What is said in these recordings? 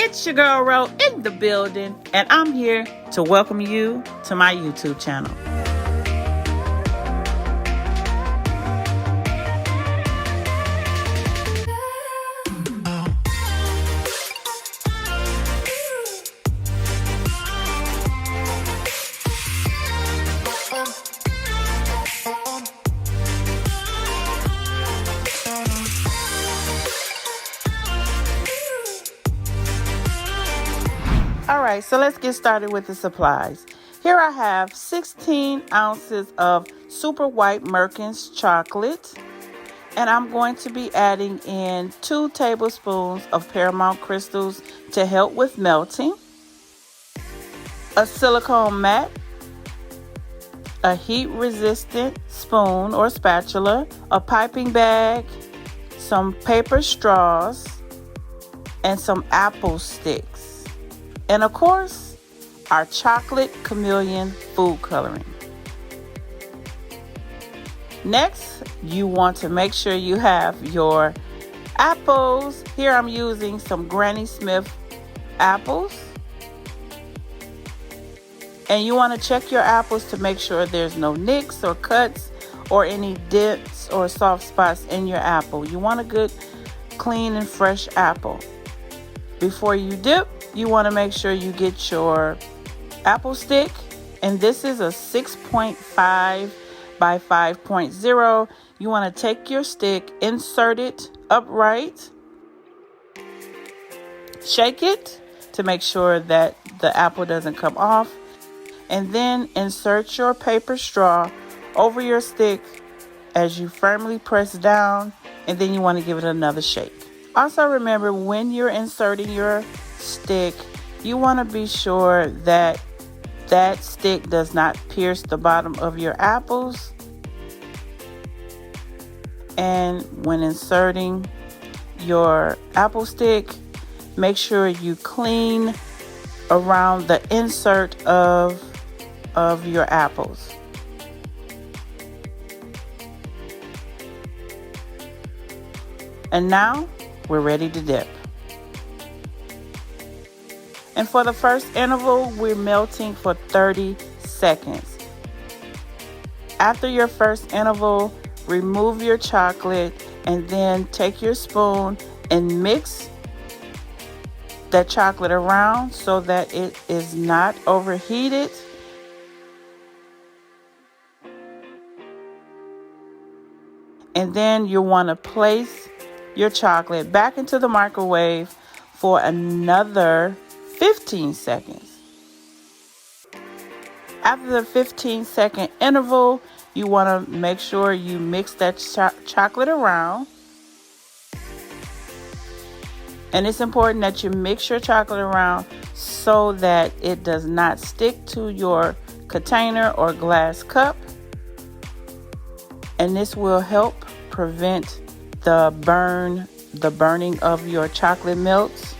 It's your girl Ro in the building, and I'm here to welcome you to my YouTube channel. Alright, so let's get started with the supplies. Here I have 16 ounces of super white Merkins chocolate. And I'm going to be adding in 2 tablespoons of Paramount crystals to help with melting. A silicone mat. A heat-resistant spoon or spatula. A piping bag. Some paper straws. And some apple sticks. And of course, our chocolate chameleon food coloring. Next, you want to make sure you have your apples. Here I'm using some Granny Smith apples. And you want to check your apples to make sure there's no nicks or cuts or any dents or soft spots in your apple. You want a good, clean and fresh apple. Before you dip, you want to make sure you get your apple stick, and this is a 6.5 by 5.0. You want to take your stick, insert it upright, shake it to make sure that the apple doesn't come off, and then insert your paper straw over your stick as you firmly press down, and then you want to give it another shake. Also remember, when you're inserting your stick, you want to be sure that that stick does not pierce the bottom of your apples. And when inserting your apple stick, make sure you clean around the insert of your apples. And now we're ready to dip. And for the first interval, we're melting for 30 seconds. After your first interval, remove your chocolate and then take your spoon and mix that chocolate around so that it is not overheated. And then you want to place your chocolate back into the microwave for another 15 seconds. After the 15-second interval, you want to make sure you mix that chocolate around. And it's important that you mix your chocolate around so that it does not stick to your container or glass cup. And this will help prevent the burning of your chocolate melts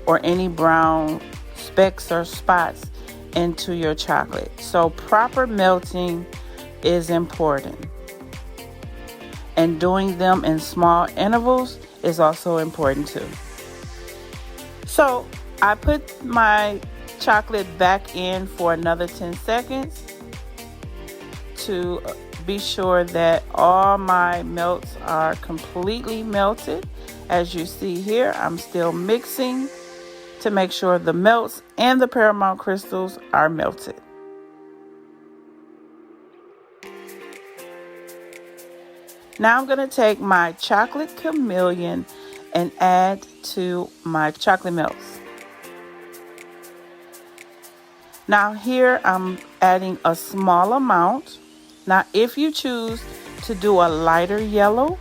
or any brown specks or spots into your chocolate. So proper melting is important. And doing them in small intervals is also important too. So I put my chocolate back in for another 10 seconds to be sure that all my melts are completely melted. As you see here, I'm still mixing to make sure the melts and the Paramount crystals are melted. Now I'm going to take my chocolate chameleon and add to my chocolate melts. Now here I'm adding a small amount. Now if you choose to do a lighter yellow,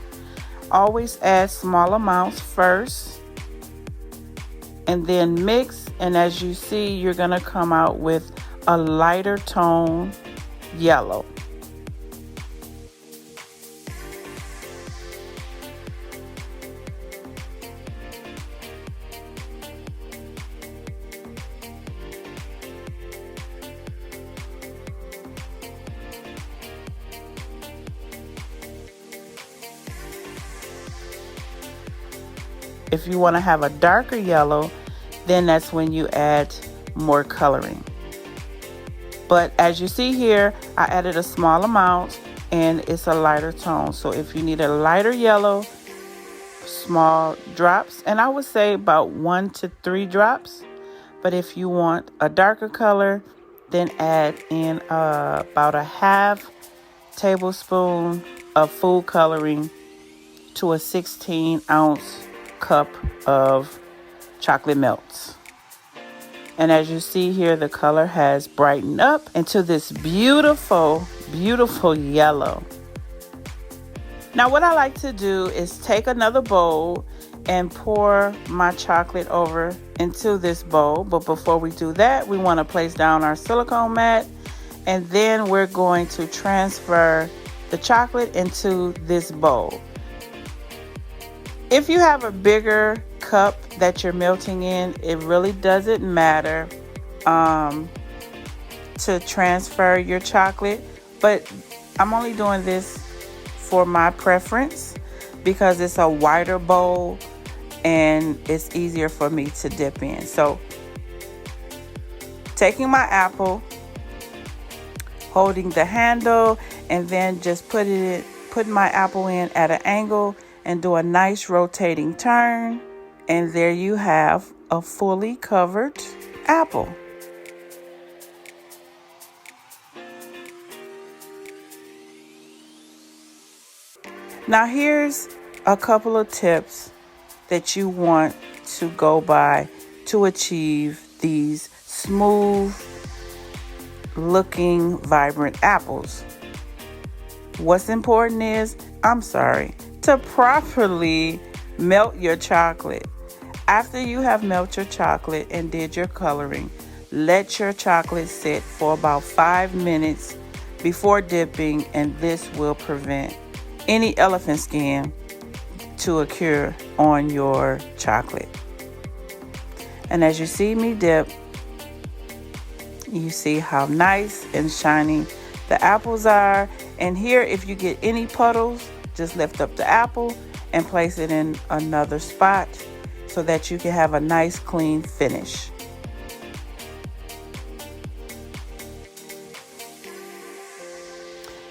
always add small amounts first and then mix, and as you see, you're going to come out with a lighter tone yellow. If you want to have a darker yellow, then that's when you add more coloring. But as you see here, I added a small amount and it's a lighter tone. So if you need a lighter yellow, small drops, and I would say about 1 to 3 drops. But if you want a darker color, then add in about a half tablespoon of food coloring to a 16-ounce cup of chocolate melts. And as you see here, the color has brightened up into this beautiful, beautiful yellow. Now what I like to do is take another bowl and pour my chocolate over into this bowl. But before we do that, we want to place down our silicone mat, and then we're going to transfer the chocolate into this bowl. If you have a bigger cup that you're melting in, it really doesn't matter to transfer your chocolate, but I'm only doing this for my preference because it's a wider bowl and it's easier for me to dip in. So taking my apple, holding the handle, and then just putting my apple in at an angle and do a nice rotating turn, and there you have a fully covered apple. Now here's a couple of tips that you want to go by to achieve these smooth looking vibrant apples. What's important is, to properly melt your chocolate. After you have melted your chocolate and did your coloring, let your chocolate sit for about 5 minutes before dipping, and this will prevent any elephant skin to occur on your chocolate. And as you see me dip, you see how nice and shiny the apples are. And here, if you get any puddles, just lift up the apple and place it in another spot so that you can have a nice clean finish.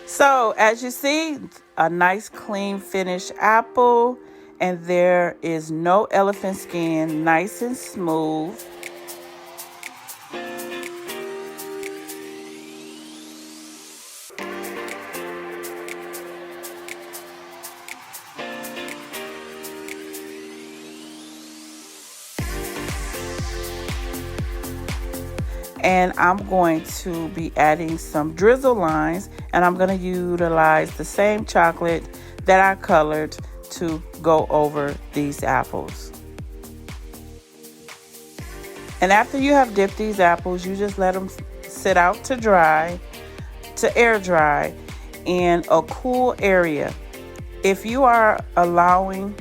So as you see, a nice clean finished apple, and there is no elephant skin, nice and smooth. And I'm going to be adding some drizzle lines, and I'm going to utilize the same chocolate that I colored to go over these apples. And after you have dipped these apples, you just let them sit out to dry, to air dry in a cool area. If you are allowing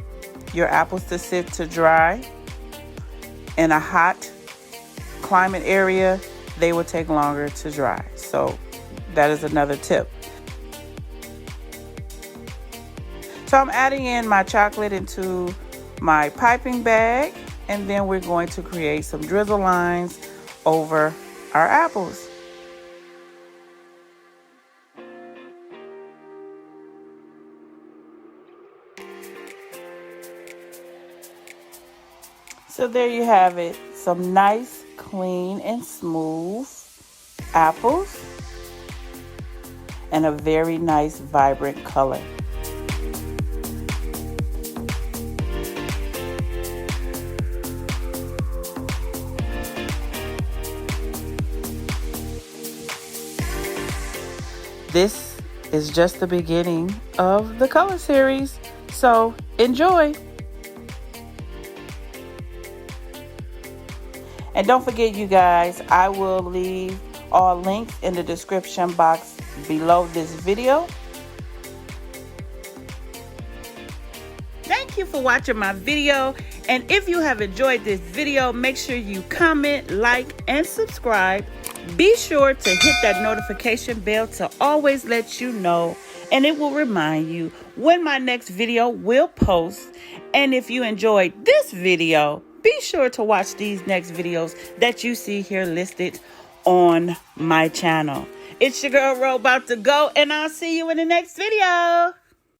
your apples to sit to dry in a hot climate area, they will take longer to dry. So that is another tip. So I'm adding in my chocolate into my piping bag, and then we're going to create some drizzle lines over our apples. So there you have it, some nice, clean, and smooth apples, and a very nice, vibrant color. This is just the beginning of the color series, so enjoy. And don't forget, you guys, I will leave all links in the description box below this video. Thank you for watching my video. And if you have enjoyed this video, make sure you comment, like, and subscribe. Be sure to hit that notification bell to always let you know and it will remind you when my next video will post. And if you enjoyed this video, be sure to watch these next videos that you see here listed on my channel. It's your girl Ro about to go, and I'll see you in the next video.